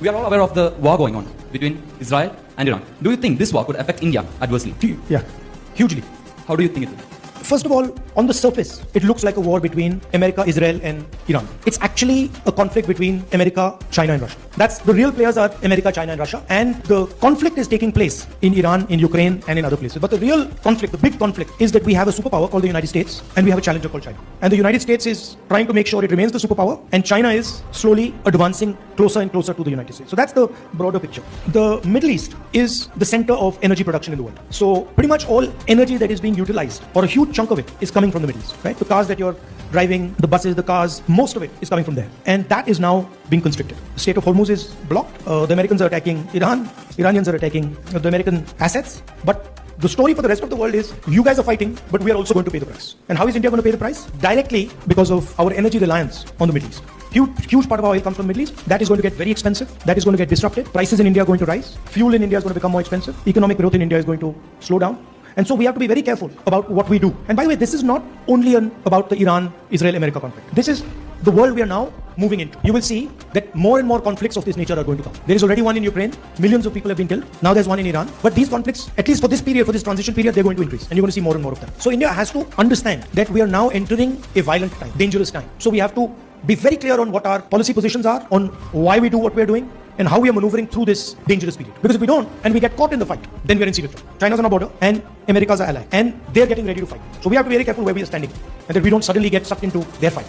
We are all aware of the war going on between Israel and Iran. Do you think this war could affect India adversely? Yeah, hugely. How do you think it will? First of all, on the surface, it looks like a war between America, Israel, and Iran. It's actually a conflict between America, China, and Russia. That's the real players are America, China, and Russia. And the conflict is taking place in Iran, in Ukraine, and in other places. But the real conflict, the big conflict, is that we have a superpower called the United States, and we have a challenger called China. And the United States is trying to make sure it remains the superpower, and China is slowly advancing closer and closer to the United States. So that's the broader picture. The Middle East is the center of energy production in the world. So pretty much all energy that is being utilized, or a huge chunk of it, is coming from the Middle East, right? The cars that you're driving, the buses, the cars, most of it is coming from there. And that is now being constricted. The Strait of Hormuz is blocked. The Americans are attacking Iran. Iranians are attacking the American assets. But the story for the rest of the world is, you guys are fighting, but we are also going to pay the price. And how is India going to pay the price? Directly because of our energy reliance on the Middle East. Huge part of our oil comes from the Middle East. That is going to get very expensive. That is going to get disrupted. Prices in India are going to rise. Fuel in India is going to become more expensive. Economic growth in India is going to slow down. And so we have to be very careful about what we do. And by the way, this is not only about the Iran-Israel-America conflict. This is the world we are now moving into. You will see that more and more conflicts of this nature are going to come. There is already one in Ukraine. Millions of people have been killed. Now there's one in Iran. But these conflicts, at least for this period, for this transition period, they're going to increase. And you're going to see more and more of them. So India has to understand that we are now entering a violent time, dangerous time. So we have to be very clear on what our policy positions are, on why we do what we're doing, and how we are maneuvering through this dangerous period. Because if we don't, and we get caught in the fight, then we're in serious trouble. China's on our border, and America's our ally, and they're getting ready to fight. So we have to be very careful where we are standing, and that we don't suddenly get sucked into their fight.